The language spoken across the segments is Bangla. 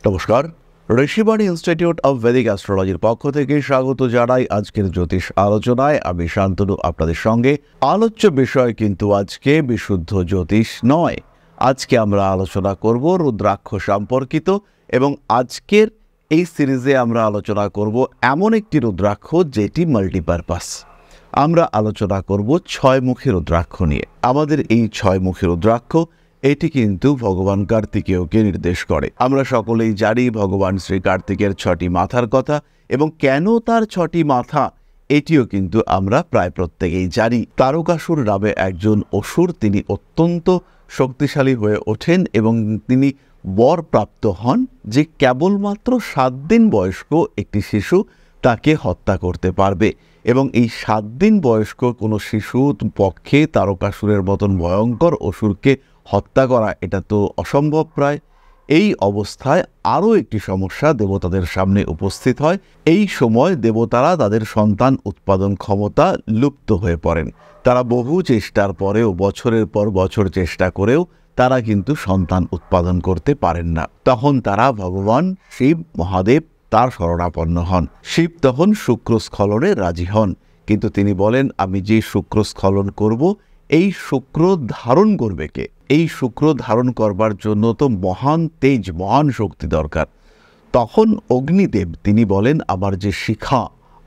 নমস্কার, ঋষিবাণী ইনস্টিটিউট অব ভেদিক অ্যাস্ট্রোলজির পক্ষ থেকে স্বাগত জানাই আজকের জ্যোতিষ আলোচনায়। আমি শান্তনু আপনাদের সঙ্গে। আলোচ্য বিষয় কিন্তু আজকে বিশুদ্ধ জ্যোতিষ নয়। আজকে আমরা আলোচনা করব রুদ্রাক্ষ সম্পর্কিত, এবং আজকের এই সিরিজে আমরা আলোচনা করব এমন একটি রুদ্রাক্ষ যেটি মাল্টিপারপাস। আমরা আলোচনা করব ছয়মুখী রুদ্রাক্ষ নিয়ে। আমাদের এই ছয়মুখী রুদ্রাক্ষ এটি কিন্তু ভগবান কার্তিকেয়কে নির্দেশ করে। আমরা সকলেই জানি ভগবান শ্রী কার্তিকের 6টি মাথার কথা, এবং কেন তার 6টি মাথা এটিও কিন্তু আমরা প্রায় প্রত্যেকেই জানি। তারকাসুর নামে একজন অসুর, তিনি অত্যন্ত শক্তিশালী হয়ে ওঠেন এবং তিনি বর প্রাপ্ত হন যে কেবলমাত্র 7 দিন বয়স্ক একটি শিশু তাকে হত্যা করতে পারবে। এবং এই 7 দিন বয়স্ক কোনো শিশুর পক্ষে তারকাসুরের মতন ভয়ঙ্কর অসুরকে হত্যা করা এটা তো অসম্ভব প্রায়। এই অবস্থায় আরও একটি সমস্যা দেবতাদের সামনে উপস্থিত হয়। এই সময় দেবতারা তাদের সন্তান উৎপাদন ক্ষমতা লুপ্ত হয়ে পড়েন। তারা বহু চেষ্টার পরেও, বছরের পর বছর চেষ্টা করেও তারা কিন্তু সন্তান উৎপাদন করতে পারেন না। তখন তারা ভগবান শিব মহাদেব তার শরণাপন্ন হন। শিব তখন শুক্রস্খলনে রাজি হন, কিন্তু তিনি বলেন, আমি যে শুক্রস্খলন করব, এই শুক্র ধারণ করবে কে? এই শুক্র ধারণ করবার জন্য তো মহান তেজ, মহান শক্তি দরকার। তখন অগ্নিদেব তিনি বলেন, আমার যে শিখা,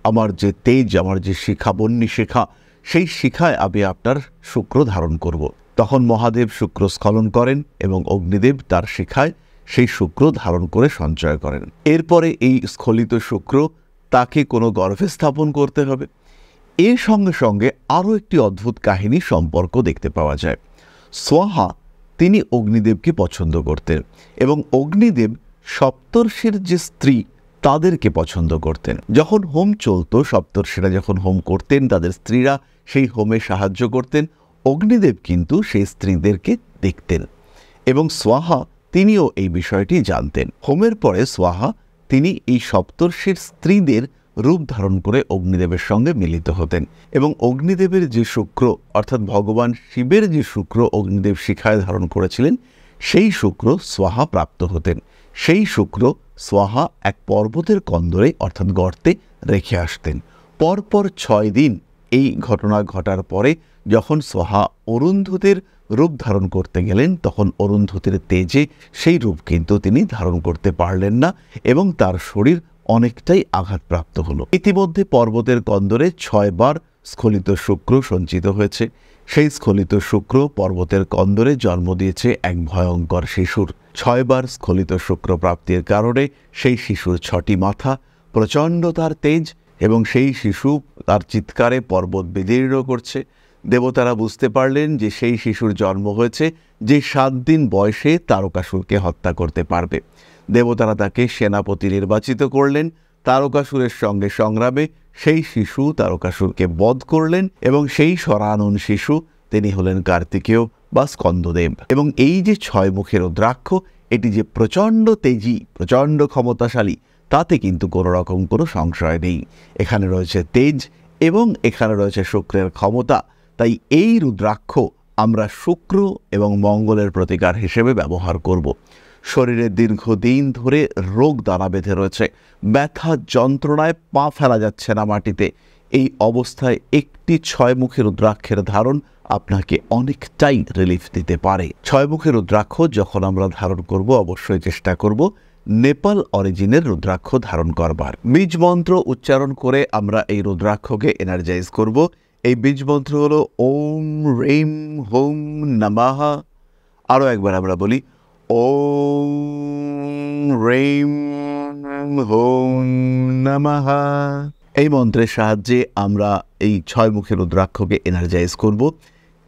আমার যে তেজ, আমার যে শিখা, বন্যী শিখা, সেই শিখায় আমি আপনার শুক্র ধারণ করব। তখন মহাদেব শুক্র স্খলন করেন এবং অগ্নিদেব তার শিখায় সেই শুক্র ধারণ করে সঞ্চয় করেন। এরপরে এই স্খলিত শুক্র তাকে কোনো গর্ভে স্থাপন করতে হবে। এর সঙ্গে সঙ্গে আরও একটি অদ্ভুত কাহিনী সম্পর্ক দেখতে পাওয়া যায়। স্বাহা তিনি অগ্নিদেবকে পছন্দ করতেন, এবং অগ্নিদেব সপ্তর্ষির যে স্ত্রী তাদেরকে পছন্দ করতেন। যখন হোম চলত, সপ্তর্ষিরা যখন হোম করতেন, তাদের স্ত্রীরা সেই হোমে সাহায্য করতেন। অগ্নিদেব কিন্তু সেই স্ত্রীদেরকে দেখতেন, এবং স্বাহা তিনিও এই বিষয়টি জানতেন। হোমের পরে স্বাহা তিনি এই সপ্তর্ষির স্ত্রীদের রূপ ধারণ করে অগ্নিদেবের সঙ্গে মিলিত হতেন, এবং অগ্নিদেবের যে শুক্র, অর্থাৎ ভগবান শিবের যে শুক্র অগ্নিদেব শিখায় ধারণ করেছিলেন, সেই শুক্র স্বাহা প্রাপ্ত হতেন। সেই শুক্র স্বাহা এক পর্বতের কন্দরে অর্থাৎ গর্তে রেখে আসতেন। পরপর 6 দিন এই ঘটনা ঘটার পরে যখন স্বাহা অরুন্ধতির রূপ ধারণ করতে গেলেন, তখন অরুন্ধতির তেজে সেই রূপ কিন্তু তিনি ধারণ করতে পারলেন না, এবং তার শরীর অনেকটাই আঘাতপ্রাপ্ত হলো। ইতিমধ্যে পর্বতের কন্দরে 6 বার স্খলিত শুক্র সঞ্চিত হয়েছে। সেই স্খলিত শুক্র পর্বতের কন্দরে জন্ম দিয়েছে এক ভয়ঙ্কর শিশুর। 6 বার স্খলিত শুক্র প্রাপ্তির কারণে সেই শিশুর 6টি মাথা, প্রচণ্ড তার তেজ, এবং সেই শিশু তার চিৎকারে পর্বত বিদীর্ণ করছে। দেবতারা বুঝতে পারলেন যে সেই শিশুর জন্ম হয়েছে যে 7 দিন বয়সে তারকাসুরকে হত্যা করতে পারবে। দেবতারা তাকে সেনাপতি নির্বাচিত করলেন। তারকাসুরের সঙ্গে সংগ্রামে সেই শিশু তারকাসুরকে বধ করলেন, এবং সেই সরানন শিশু তিনি হলেন কার্তিকেয় বা স্কন্দদেব। এবং এই যে 6 মুখের রুদ্রাক্ষ, এটি যে প্রচণ্ড তেজি, প্রচণ্ড ক্ষমতাশালী, তাতে কিন্তু কোনো রকম কোনো সংশয় নেই। এখানে রয়েছে তেজ এবং এখানে রয়েছে শুক্রের ক্ষমতা। তাই এই রুদ্রাক্ষ আমরা শুক্র এবং মঙ্গলের প্রতিকার হিসেবে ব্যবহার করব। শরীরে দীর্ঘদিন ধরে রোগ দানা বেঁধে রয়েছে, ব্যথা যন্ত্রণায় পা ফেলা যাচ্ছে না মাটিতে, এই অবস্থায় একটি 6 মুখী রুদ্রাক্ষের ধারণ আপনাকে অনেকটাই রিলিফ দিতে পারে। 6 মুখী রুদ্রাক্ষ যখন আমরা ধারণ করব, অবশ্যই চেষ্টা করব নেপাল অরিজিনের রুদ্রাক্ষ ধারণ করবার। বীজ মন্ত্র উচ্চারণ করে আমরা এই রুদ্রাক্ষকে এনার্জাইজ করব। এই বীজ মন্ত্র হলো ওম রেম হোম নমঃ। আরও একবার আমরা বলি, ওম রেম হোম নমঃ। এই মন্ত্রের সাহায্যে আমরা এই 6 মুখী রুদ্রাক্ষকে এনার্জাইজ করব।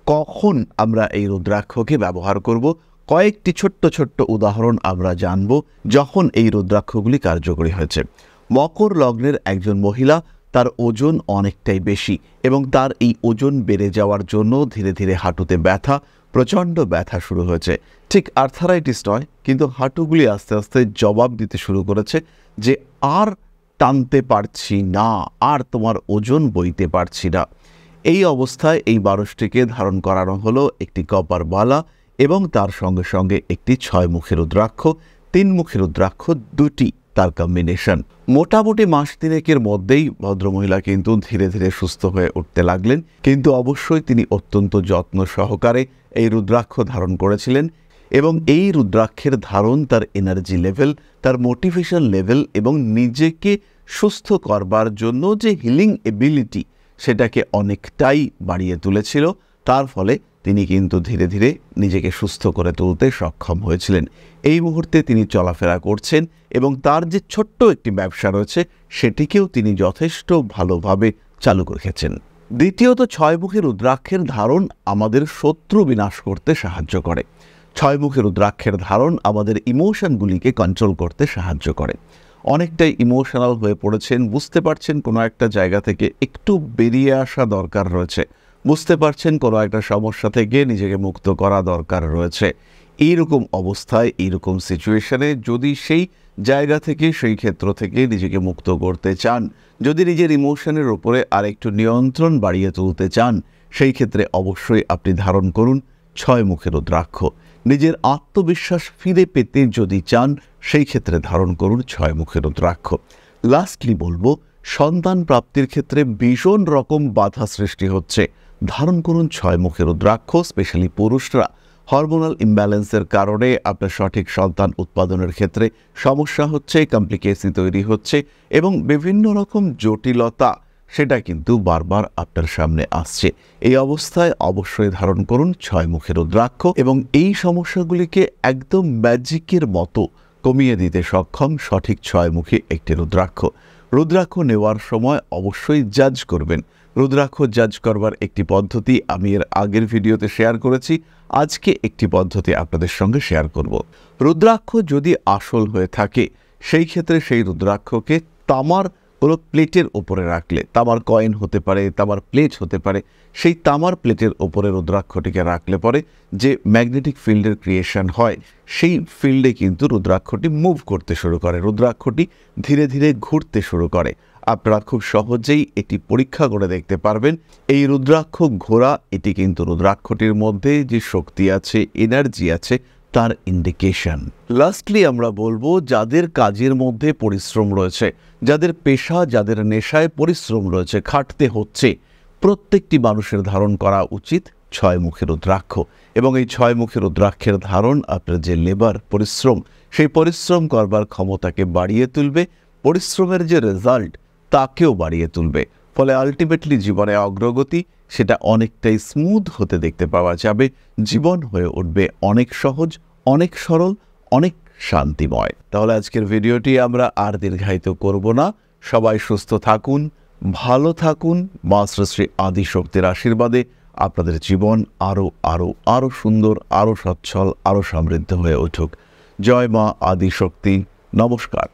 কখন আমরা এই রুদ্রাক্ষকে ব্যবহার করব, কয়েকটি ছোট্ট ছোট্ট উদাহরণ আমরা জানব যখন এই রুদ্রাক্ষগুলি কার্যকরী হয়েছে। মকর লগ্নের একজন মহিলা, তার ওজন অনেকটাই বেশি, এবং তার এই ওজন বেড়ে যাওয়ার জন্য ধীরে ধীরে হাঁটুতে ব্যথা, প্রচণ্ড ব্যথা শুরু হয়েছে। ঠিক আর্থারাইটিস নয়, কিন্তু হাঁটুগুলি আস্তে আস্তে জবাব দিতে শুরু করেছে যে আর টানতে পারছি না, আর তোমার ওজন বইতে পারছি না। এই অবস্থায় এই মানুষটিকে ধারণ করানো হলো একটি কপার বালা এবং তার সঙ্গে সঙ্গে একটি 6 মুখী রুদ্রাক্ষ। তিনমুখী রুদ্রাক্ষ দুটি তার কম্বিনেশন। মোটামুটি মাস তিনেকের মধ্যেই ভদ্রমহিলা কিন্তু ধীরে ধীরে সুস্থ হয়ে উঠতে লাগলেন, কিন্তু অবশ্যই তিনি অত্যন্ত যত্ন সহকারে এই রুদ্রাক্ষ ধারণ করেছিলেন এবং এই রুদ্রাক্ষের ধারণ তার এনার্জি লেভেল, তার মোটিভেশন লেভেল এবং নিজেকে সুস্থ করবার জন্য যে হিলিং এবিলিটি সেটাকে অনেকটাই বাড়িয়ে তুলেছিল। তার ফলে তিনি কিন্তু ধীরে ধীরে নিজেকে সুস্থ করে তুলতে সক্ষম হয়েছিলেন। এই মুহূর্তে তিনি চলাফেরা করছেন এবং তার যে ছোট্ট একটি ব্যবসা রয়েছে সেটিকেও তিনি যথেষ্ট ভালোভাবে চালু রেখেছেন। দ্বিতীয়ত, ছয়মুখী রুদ্রাক্ষের ধারণ আমাদের শত্রু বিনাশ করতে সাহায্য করে। ছয়মুখী রুদ্রাক্ষের ধারণ আমাদের ইমোশনগুলিকে কন্ট্রোল করতে সাহায্য করে। অনেকটাই ইমোশনাল হয়ে পড়েছেন, বুঝতে পারছেন কোনো একটা জায়গা থেকে একটু বেরিয়ে আসা দরকার রয়েছে, বুঝতে পারছেন কোনো একটা সমস্যা থেকে নিজেকে মুক্ত করা দরকার রয়েছে। এইরকম অবস্থায়, এইরকম সিচুয়েশনে যদি সেই জায়গা থেকে, সেই ক্ষেত্র থেকে নিজেকে মুক্ত করতে চান, যদি নিজের ইমোশনের উপরে আরেকটু নিয়ন্ত্রণ বাড়িয়ে তুলতে চান, সেই ক্ষেত্রে অবশ্যই আপনি ধারণ করুন ছয়মুখী রুদ্রাক্ষ। নিজের আত্মবিশ্বাস ফিরে পেতে যদি চান, সেই ক্ষেত্রে ধারণ করুন ছয়মুখী রুদ্রাক্ষ। লাস্টলি বলবো, সন্তান প্রাপ্তির ক্ষেত্রে ভীষণ রকম বাধা সৃষ্টি হচ্ছে, ধারণ করুন ছয়মুখী রুদ্রাক্ষ। স্পেশালি পুরুষরা হরমোনাল ইমব্যালেন্সের কারণে আপনার সঠিক সন্তান উৎপাদনের ক্ষেত্রে সমস্যা হচ্ছে, কমপ্লিকেশন তৈরি হচ্ছে এবং বিভিন্ন রকম জটিলতা সেটা কিন্তু বারবার আপনার সামনে আসছে। এই অবস্থায় অবশ্যই ধারণ করুন ছয়মুখী রুদ্রাক্ষ এবং এই সমস্যাগুলিকে একদম ম্যাজিকের মতো কমিয়ে দিতে সক্ষম সঠিক ছয়মুখী একটি রুদ্রাক্ষ। রুদ্রাক্ষ নেওয়ার সময় অবশ্যই জাজ করবেন। রুদ্রাক্ষ জাজ করবার একটি পদ্ধতি আমি এর আগের ভিডিওতে শেয়ার করেছি, আজকে একটি পদ্ধতি আপনাদের সঙ্গে শেয়ার করব। রুদ্রাক্ষ যদি আসল হয়ে থাকে, সেই ক্ষেত্রে সেই রুদ্রাক্ষকে তামার কোনো প্লেটের ওপরে রাখলে, তামার কয়েন হতে পারে, তামার প্লেট হতে পারে, সেই তামার প্লেটের ওপরে রুদ্রাক্ষটিকে রাখলে পরে যে ম্যাগনেটিক ফিল্ডের ক্রিয়েশন হয়, সেই ফিল্ডে কিন্তু রুদ্রাক্ষটি মুভ করতে শুরু করে, রুদ্রাক্ষটি ধীরে ধীরে ঘুরতে শুরু করে। আপনারা খুব সহজেই এটি পরীক্ষা করে দেখতে পারবেন। এই রুদ্রাক্ষ ঘোরা, এটি কিন্তু রুদ্রাক্ষটির মধ্যে যে শক্তি আছে, এনার্জি আছে, তার ইন্ডিকেশন। লাস্টলি আমরা বলবো, যাদের কাজের মধ্যে পরিশ্রম রয়েছে, যাদের পেশা, যাদের নেশায় পরিশ্রম রয়েছে, খাটতে হচ্ছে, প্রত্যেকটি মানুষের ধারণ করা উচিত ছয়মুখী রুদ্রাক্ষ। এবং এই ছয়মুখী রুদ্রাক্ষের ধারণ আপনার যে লেবার, পরিশ্রম, সেই পরিশ্রম করবার ক্ষমতাকে বাড়িয়ে তুলবে, পরিশ্রমের যে রেজাল্ট তাকেও বাড়িয়ে তুলবে। ফলে আলটিমেটলি জীবনে অগ্রগতি সেটা অনেকটাই স্মুথ হতে দেখতে পাওয়া যাবে। জীবন হয়ে উঠবে অনেক সহজ, অনেক সরল, অনেক শান্তিময়। তাহলে আজকের ভিডিওটি আমরা আর দীর্ঘায়িত করব না। সবাই সুস্থ থাকুন, ভালো থাকুন। মা শ্রী আদিশক্তির আশীর্বাদে আপনাদের জীবন আরও আরও আরও সুন্দর, আরও সচ্ছল, আরও সমৃদ্ধ হয়ে উঠুক। জয় মা আদিশক্তি। নমস্কার।